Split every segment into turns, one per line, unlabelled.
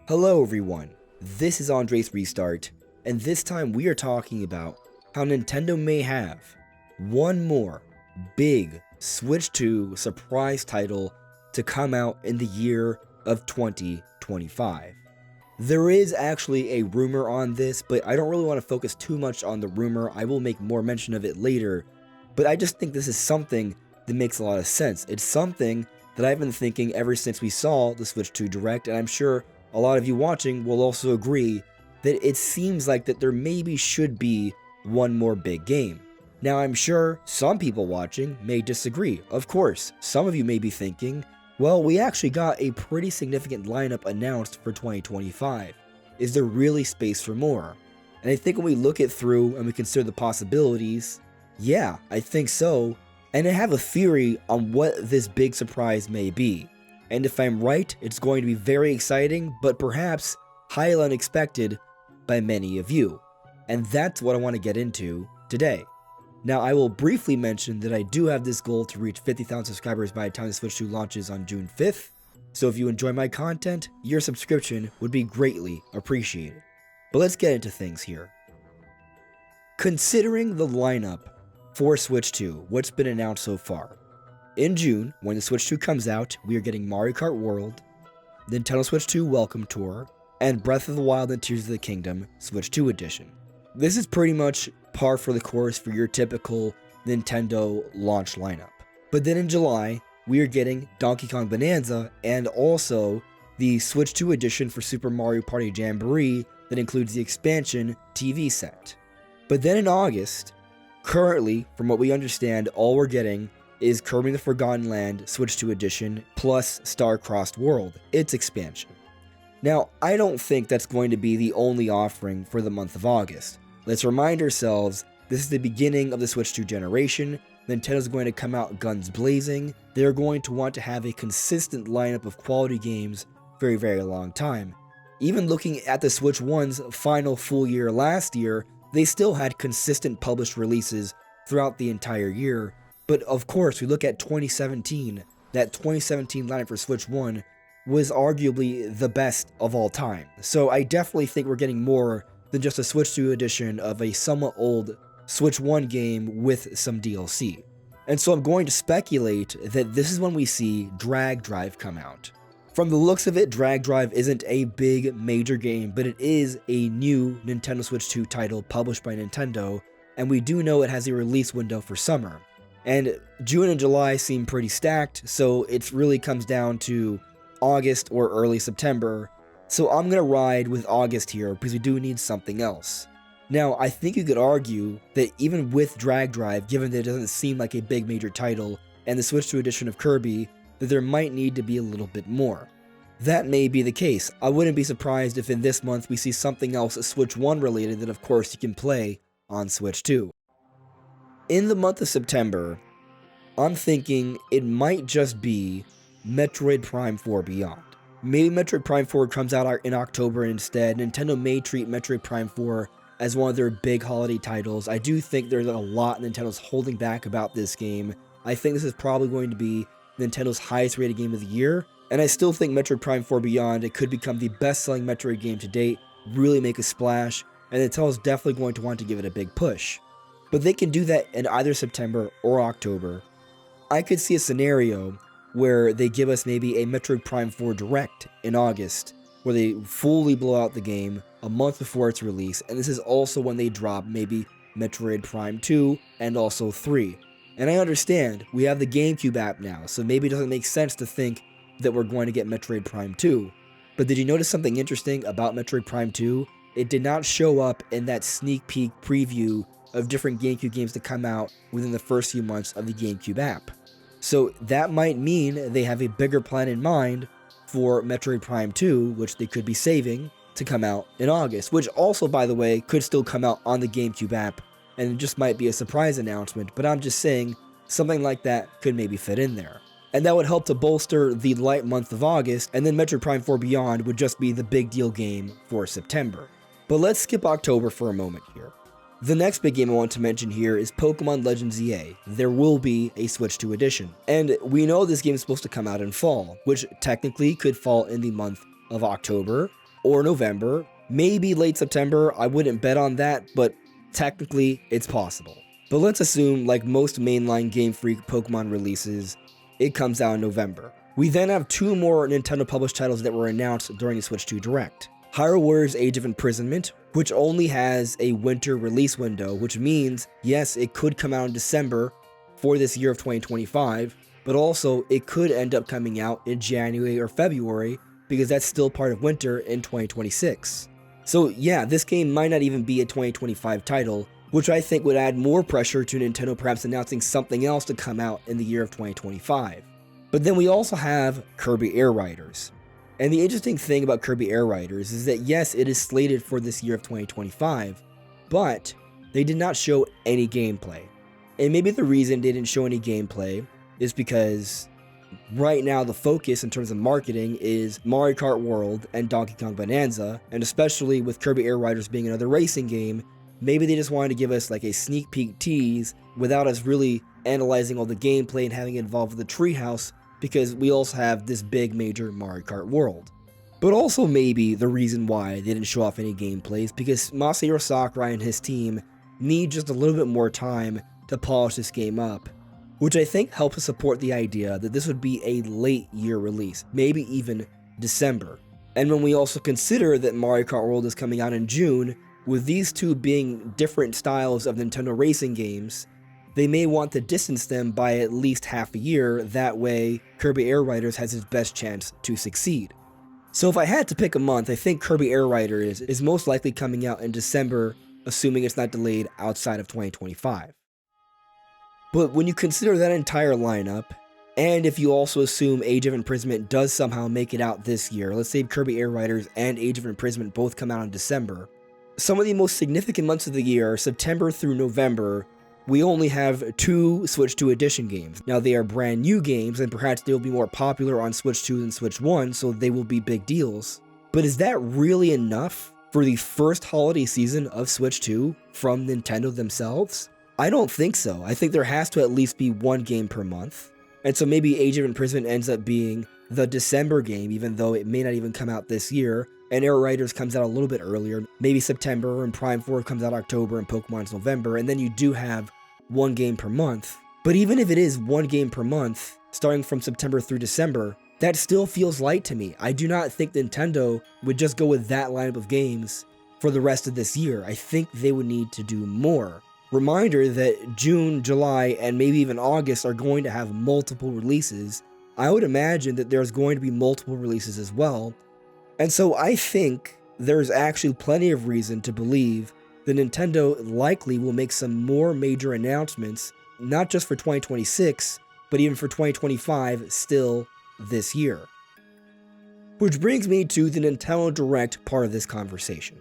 Hello everyone, this is AndresRestart, and this time we are talking about how Nintendo may have one more big Switch 2 surprise title to come out in the year of 2025. There is actually a rumor on this, but I don't really want to focus too much on the rumor. I will make more mention of it later, but I just think this is something that makes a lot of sense. It's something that I've been thinking ever since we saw the Switch 2 Direct, and I'm sure a lot of you watching will also agree that it seems like that there maybe should be one more big game. Now I'm sure some people watching may disagree. Of course, some of you may be thinking, well, we actually got a pretty significant lineup announced for 2025. Is there really space for more? And I think when we look it through and we consider the possibilities, yeah, I think so. And I have a theory on what this big surprise may be. And if I'm right, it's going to be very exciting, but perhaps highly unexpected by many of you. And that's what I want to get into today. Now, I will briefly mention that I do have this goal to reach 50,000 subscribers by the time the Switch 2 launches on June 5th. So if you enjoy my content, your subscription would be greatly appreciated. But let's get into things here. Considering the lineup for Switch 2, what's been announced so far? In June, when the Switch 2 comes out, we are getting Mario Kart World, Nintendo Switch 2 Welcome Tour, and Breath of the Wild and Tears of the Kingdom Switch 2 Edition. This is pretty much par for the course for your typical Nintendo launch lineup. But then in July, we are getting Donkey Kong Bonanza and also the Switch 2 Edition for Super Mario Party Jamboree that includes the expansion TV set. But then in August, currently, from what we understand, all we're getting is Kirby the Forgotten Land Switch 2 Edition plus Star-Crossed World, its expansion. Now, I don't think that's going to be the only offering for the month of August. Let's remind ourselves, this is the beginning of the Switch 2 generation. Nintendo's going to come out guns blazing. They're going to want to have a consistent lineup of quality games for a very long time. Even looking at the Switch 1's final full year last year, they still had consistent published releases throughout the entire year. But of course, we look at 2017, that 2017 lineup for Switch 1 was arguably the best of all time. So I definitely think we're getting more than just a Switch 2 edition of a somewhat old Switch 1 game with some DLC. And so I'm going to speculate that this is when we see Drag Drive come out. From the looks of it, Drag Drive isn't a big major game, but it is a new Nintendo Switch 2 title published by Nintendo, and we do know it has a release window for summer. And June and July seem pretty stacked, so it really comes down to August or early September. So I'm going to ride with August here because we do need something else. Now, I think you could argue that even with Drag Drive, given that it doesn't seem like a big major title, and the Switch 2 edition of Kirby, that there might need to be a little bit more. That may be the case. I wouldn't be surprised if in this month we see something else Switch 1 related that of course you can play on Switch 2. In the month of September, I'm thinking it might just be Metroid Prime 4 Beyond. Maybe Metroid Prime 4 comes out in October instead. Nintendo may treat Metroid Prime 4 as one of their big holiday titles. I do think there's a lot Nintendo's holding back about this game. I think this is probably going to be Nintendo's highest rated game of the year, and I still think Metroid Prime 4 Beyond, it could become the best-selling Metroid game to date, really make a splash, and Nintendo's definitely going to want to give it a big push. But they can do that in either September or October. I could see a scenario where they give us maybe a Metroid Prime 4 Direct in August, where they fully blow out the game a month before its release, and this is also when they drop maybe Metroid Prime 2 and also 3. And I understand, we have the GameCube app now, so maybe it doesn't make sense to think that we're going to get Metroid Prime 2. But did you notice something interesting about Metroid Prime 2? It did not show up in that sneak peek preview of different GameCube games to come out within the first few months of the GameCube app. So that might mean they have a bigger plan in mind for Metroid Prime 2, which they could be saving to come out in August, which also, by the way, could still come out on the GameCube app, and it just might be a surprise announcement, but I'm just saying something like that could maybe fit in there. And that would help to bolster the light month of August, and then Metroid Prime 4 Beyond would just be the big deal game for September. But let's skip October for a moment here. The next big game I want to mention here is Pokemon Legends EA. There will be a Switch 2 edition. And we know this game is supposed to come out in fall, which technically could fall in the month of October, or November, maybe late September. I wouldn't bet on that, but technically it's possible. But let's assume, like most mainline Game Freak Pokemon releases, it comes out in November. We then have 2 more Nintendo published titles that were announced during the Switch 2 Direct. Hyrule Warriors Age of Imprisonment, which only has a winter release window, which means, yes, it could come out in December for this year of 2025, but also it could end up coming out in January or February because that's still part of winter in 2026. So yeah, this game might not even be a 2025 title, which I think would add more pressure to Nintendo perhaps announcing something else to come out in the year of 2025. But then we also have Kirby Air Riders. And the interesting thing about Kirby Air Riders is that yes, it is slated for this year of 2025, but they did not show any gameplay. And maybe the reason they didn't show any gameplay is because right now the focus in terms of marketing is Mario Kart World and Donkey Kong Bonanza, and especially with Kirby Air Riders being another racing game, maybe they just wanted to give us like a sneak peek tease without us really analyzing all the gameplay and having it involved with the treehouse, because we also have this big major Mario Kart World. But also maybe the reason why they didn't show off any gameplay is because Masahiro Sakurai and his team need just a little bit more time to polish this game up, which I think helps to support the idea that this would be a late year release, maybe even December. And when we also consider that Mario Kart World is coming out in June, with these two being different styles of Nintendo racing games, they may want to distance them by at least half a year, that way Kirby Air Riders has its best chance to succeed. So if I had to pick a month, I think Kirby Air Riders is most likely coming out in December, assuming it's not delayed outside of 2025. But when you consider that entire lineup, and if you also assume Age of Imprisonment does somehow make it out this year, let's say Kirby Air Riders and Age of Imprisonment both come out in December, some of the most significant months of the year, September through November, we only have 2 Switch 2 Edition games. Now they are brand new games, and perhaps they will be more popular on Switch 2 than Switch 1, so they will be big deals. But is that really enough for the first holiday season of Switch 2 from Nintendo themselves? I don't think so. I think there has to at least be 1 game per month. And so maybe Age of Imprisonment ends up being the December game, even though it may not even come out this year, and Air Riders comes out a little bit earlier, maybe September, and Prime 4 comes out October, and Pokemon's November, and then you do have 1 game per month. But even if it is 1 game per month, starting from September through December, that still feels light to me. I do not think Nintendo would just go with that lineup of games for the rest of this year. I think they would need to do more. Reminder that June, July, and maybe even August are going to have multiple releases. I would imagine that there's going to be multiple releases as well. And so I think there's actually plenty of reason to believe that Nintendo likely will make some more major announcements, not just for 2026, but even for 2025 still this year. Which brings me to the Nintendo Direct part of this conversation.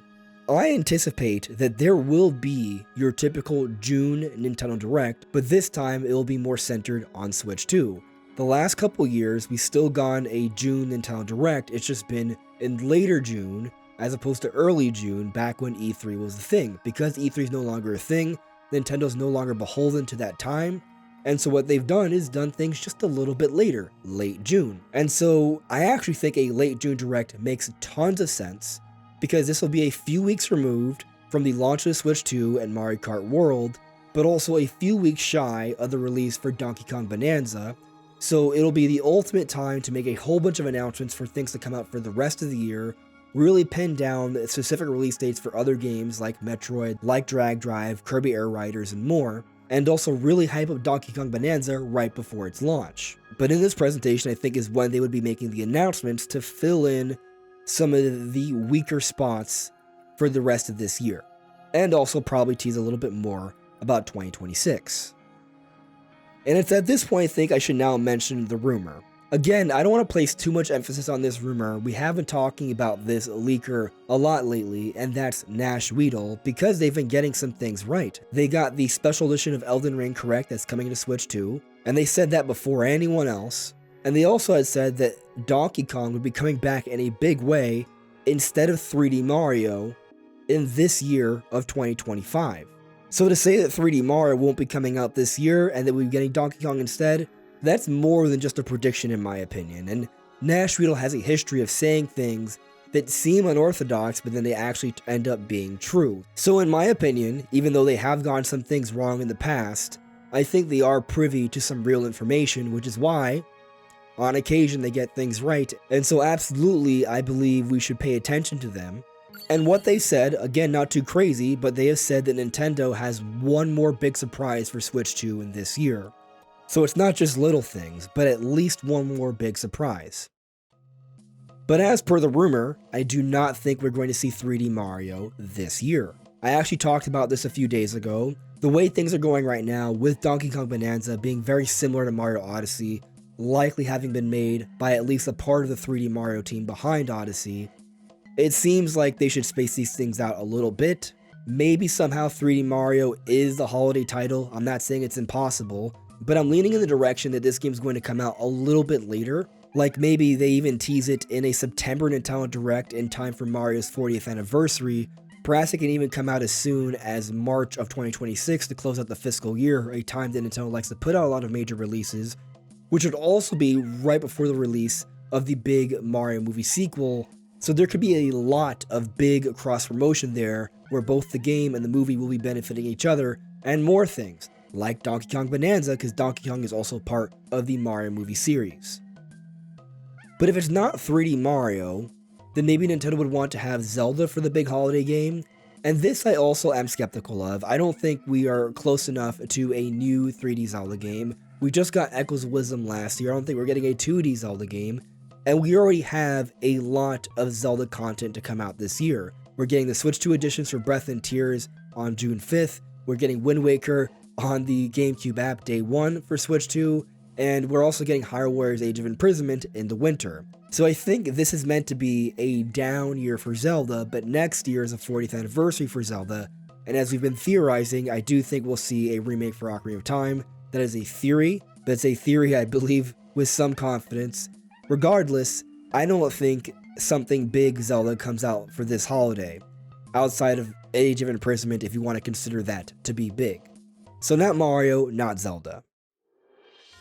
I anticipate that there will be your typical June Nintendo Direct, but this time it will be more centered on Switch 2. The last couple years, we've still gotten a June Nintendo Direct, it's just been in later June, as opposed to early June, back when E3 was the thing. Because E3 is no longer a thing, Nintendo's no longer beholden to that time, and so what they've done is done things just a little bit later, late June. And so I actually think a late June Direct makes tons of sense, because this will be a few weeks removed from the launch of the Switch 2 and Mario Kart World, but also a few weeks shy of the release for Donkey Kong Bonanza, so it'll be the ultimate time to make a whole bunch of announcements for things to come out for the rest of the year, really pin down specific release dates for other games like Metroid, like Drag Drive, Kirby Air Riders, and more, and also really hype up Donkey Kong Bonanza right before its launch. But in this presentation, I think is when they would be making the announcements to fill in some of the weaker spots for the rest of this year, and also probably tease a little bit more about 2026. And it's at this point I think I should now mention the rumor. Again, I don't want to place too much emphasis on this rumor. We have been talking about this leaker a lot lately, and that's Nash Weedle, because they've been getting some things right. They got the special edition of Elden Ring correct that's coming to Switch 2, and they said that before anyone else. And they also had said that Donkey Kong would be coming back in a big way instead of 3D Mario in this year of 2025. So to say that 3D Mario won't be coming out this year and that we'll be getting Donkey Kong instead, that's more than just a prediction in my opinion. And Nash Weedle has a history of saying things that seem unorthodox, but then they actually end up being true. So in my opinion, even though they have gotten some things wrong in the past, I think they are privy to some real information, which is why, on occasion, they get things right. And so absolutely, I believe we should pay attention to them. And what they said, again, not too crazy, but they have said that Nintendo has one more big surprise for Switch 2 in this year. So it's not just little things, but at least one more big surprise. But as per the rumor, I do not think we're going to see 3D Mario this year. I actually talked about this a few days ago. The way things are going right now, with Donkey Kong Bonanza being very similar to Mario Odyssey, likely having been made by at least a part of the 3D Mario team behind Odyssey, it seems like they should space these things out a little bit. Maybe somehow 3D Mario is the holiday title. I'm not saying it's impossible, but I'm leaning in the direction that this game's going to come out a little bit later. Like maybe they even tease it in a September Nintendo Direct in time for Mario's 40th anniversary. Perhaps it can even come out as soon as March of 2026 to close out the fiscal year, a time that Nintendo likes to put out a lot of major releases, which would also be right before the release of the big Mario movie sequel. So there could be a lot of big cross-promotion there, where both the game and the movie will be benefiting each other, and more things, like Donkey Kong Bonanza, because Donkey Kong is also part of the Mario movie series. But if it's not 3D Mario, then maybe Nintendo would want to have Zelda for the big holiday game, and this I also am skeptical of. I don't think we are close enough to a new 3D Zelda game. We just got Echoes of Wisdom last year. I don't think we're getting a 2D Zelda game, and we already have a lot of Zelda content to come out this year. We're getting the Switch 2 editions for Breath and Tears on June 5th, we're getting Wind Waker on the GameCube app day 1 for Switch 2, and we're also getting Hyrule Warriors Age of Imprisonment in the winter. So I think this is meant to be a down year for Zelda, but next year is a 40th anniversary for Zelda, and as we've been theorizing, I do think we'll see a remake for Ocarina of Time. That is a theory, but it's a theory I believe with some confidence. Regardless, I don't think something big Zelda comes out for this holiday, outside of Age of Imprisonment if you want to consider that to be big. So not Mario, not Zelda.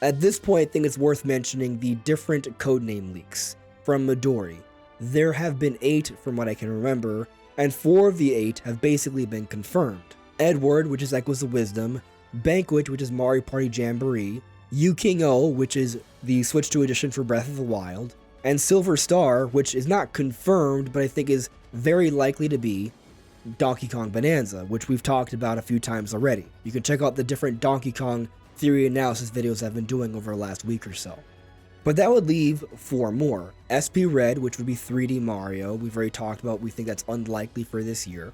At this point, I think it's worth mentioning the different codename leaks from Midori. There have been 8 from what I can remember, and 4 of the 8 have basically been confirmed. Edward, which is Echoes of Wisdom, Banquet, which is Mario Party Jamboree, Yu-King-Oh, which is the Switch 2 edition for Breath of the Wild, and Silver Star, which is not confirmed, but I think is very likely to be Donkey Kong Bonanza, which we've talked about a few times already. You can check out the different Donkey Kong theory analysis videos I've been doing over the last week or so. But that would leave 4 more. SP Red, which would be 3D Mario, we've already talked about, we think that's unlikely for this year.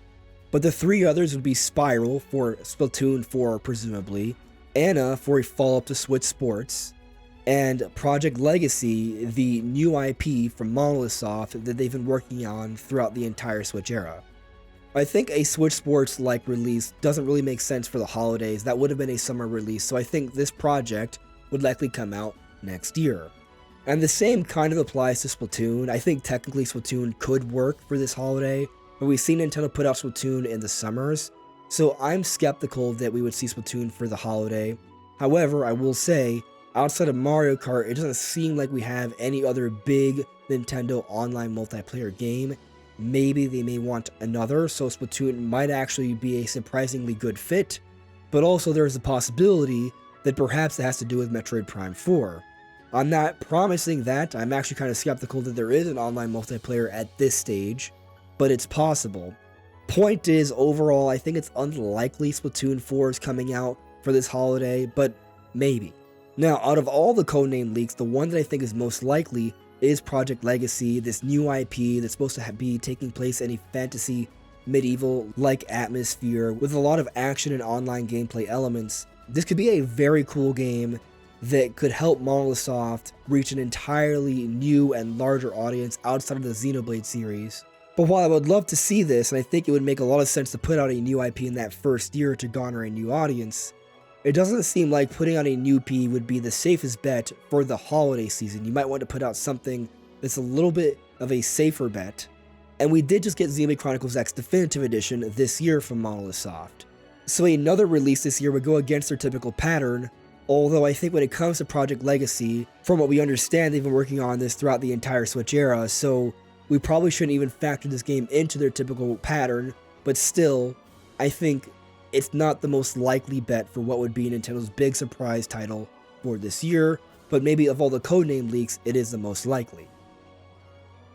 But the 3 others would be Spiral for Splatoon 4 presumably, Anna for a follow-up to Switch Sports, and Project Legacy, the new IP from Monolith Soft that they've been working on throughout the entire Switch era. I think a Switch Sports-like release doesn't really make sense for the holidays. That would have been a summer release, so I think this project would likely come out next year. And the same kind of applies to Splatoon. I think technically Splatoon could work for this holiday, but we've seen Nintendo put out Splatoon in the summers, so I'm skeptical that we would see Splatoon for the holiday. However, I will say, outside of Mario Kart, it doesn't seem like we have any other big Nintendo online multiplayer game. Maybe they may want another, so Splatoon might actually be a surprisingly good fit, but also there is a possibility that perhaps it has to do with Metroid Prime 4. I'm not promising that. I'm actually kind of skeptical that there is an online multiplayer at this stage, but it's possible. Point is, overall, I think it's unlikely Splatoon 4 is coming out for this holiday, but maybe. Now, out of all the codename leaks, the one that I think is most likely is Project Legacy, this new IP that's supposed to be taking place in a fantasy, medieval-like atmosphere with a lot of action and online gameplay elements. This could be a very cool game that could help Monolith Soft reach an entirely new and larger audience outside of the Xenoblade series. But while I would love to see this, and I think it would make a lot of sense to put out a new IP in that first year to garner a new audience, it doesn't seem like putting out a new P would be the safest bet for the holiday season. You might want to put out something that's a little bit of a safer bet. And we did just get Xenoblade Chronicles X Definitive Edition this year from Monolith Soft. So another release this year would go against their typical pattern, although I think when it comes to Project Legacy, from what we understand, they've been working on this throughout the entire Switch era, so we probably shouldn't even factor this game into their typical pattern, but still, I think it's not the most likely bet for what would be Nintendo's big surprise title for this year, but maybe of all the codename leaks, it is the most likely.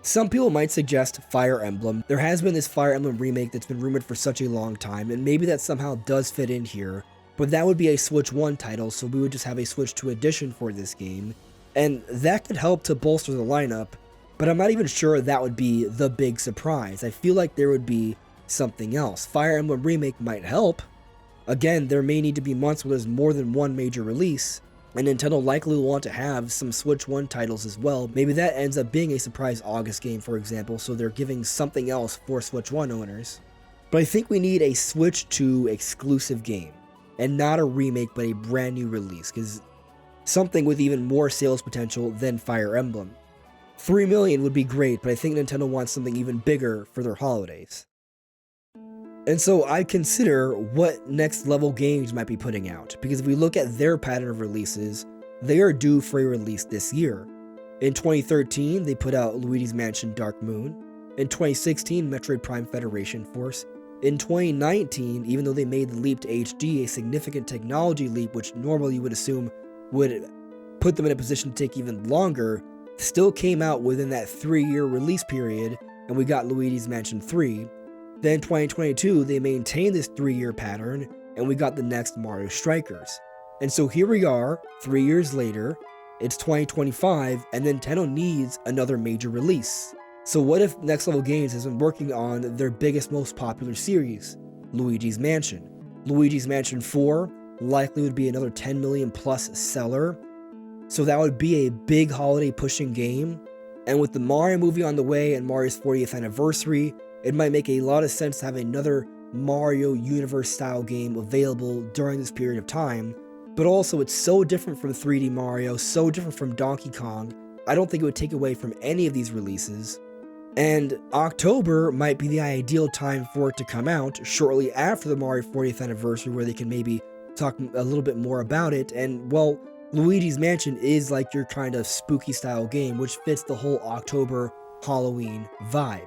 Some people might suggest Fire Emblem. There has been this Fire Emblem remake that's been rumored for such a long time, and maybe that somehow does fit in here, but that would be a Switch 1 title, so we would just have a Switch 2 edition for this game, and that could help to bolster the lineup, but I'm not even sure that would be the big surprise. I feel like there would be something else. Fire Emblem Remake might help. Again, there may need to be months where there's more than one major release, and Nintendo likely will want to have some Switch 1 titles as well. Maybe that ends up being a surprise August game, for example, so they're giving something else for Switch 1 owners. But I think we need a Switch 2 exclusive game, and not a remake, but a brand new release, because something with even more sales potential than Fire Emblem. 3 million would be great, but I think Nintendo wants something even bigger for their holidays. And so I consider what next level games might be putting out, because if we look at their pattern of releases, they are due for a release this year. In 2013, they put out Luigi's Mansion Dark Moon. In 2016, Metroid Prime Federation Force. In 2019, even though they made the leap to HD, a significant technology leap which normally you would assume would put them in a position to take even longer, still came out within that 3-year release period, and we got Luigi's Mansion 3. Then 2022, they maintained this 3-year pattern, and we got the next Mario Strikers. And so here we are, 3 years later, it's 2025, and Nintendo needs another major release. So what if Next Level Games has been working on their biggest, most popular series, Luigi's Mansion? Luigi's Mansion 4 likely would be another 10 million plus seller, so that would be a big holiday pushing game. And with the Mario movie on the way and Mario's 40th anniversary, it might make a lot of sense to have another Mario Universe style game available during this period of time, but also it's so different from 3D Mario, so different from Donkey Kong, I don't think it would take away from any of these releases. And October might be the ideal time for it to come out, shortly after the Mario 40th anniversary, where they can maybe talk a little bit more about it. And well, Luigi's Mansion is like your kind of spooky style game, which fits the whole October Halloween vibe.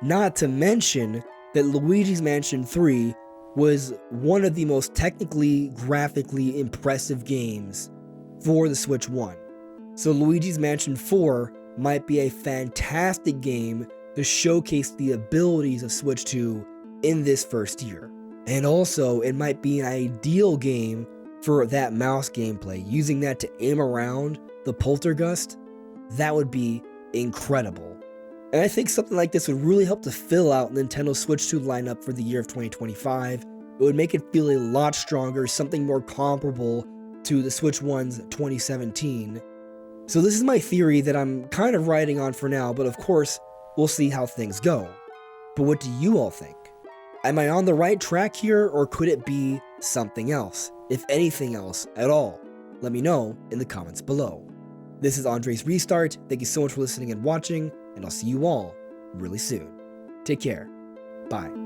Not to mention that Luigi's Mansion 3 was one of the most technically, graphically impressive games for the Switch 1. So Luigi's Mansion 4 might be a fantastic game to showcase the abilities of Switch 2 in this first year. And also, it might be an ideal game for that mouse gameplay, using that to aim around the poltergust. That would be incredible. And I think something like this would really help to fill out Nintendo's Switch 2 lineup for the year of 2025. It would make it feel a lot stronger, something more comparable to the Switch 1's 2017. So this is my theory that I'm kind of riding on for now, but of course, we'll see how things go. But what do you all think? Am I on the right track here, or could it be something else? If anything else at all, let me know in the comments below. This is AndresRestart. Thank you so much for listening and watching, and I'll see you all really soon. Take care. Bye.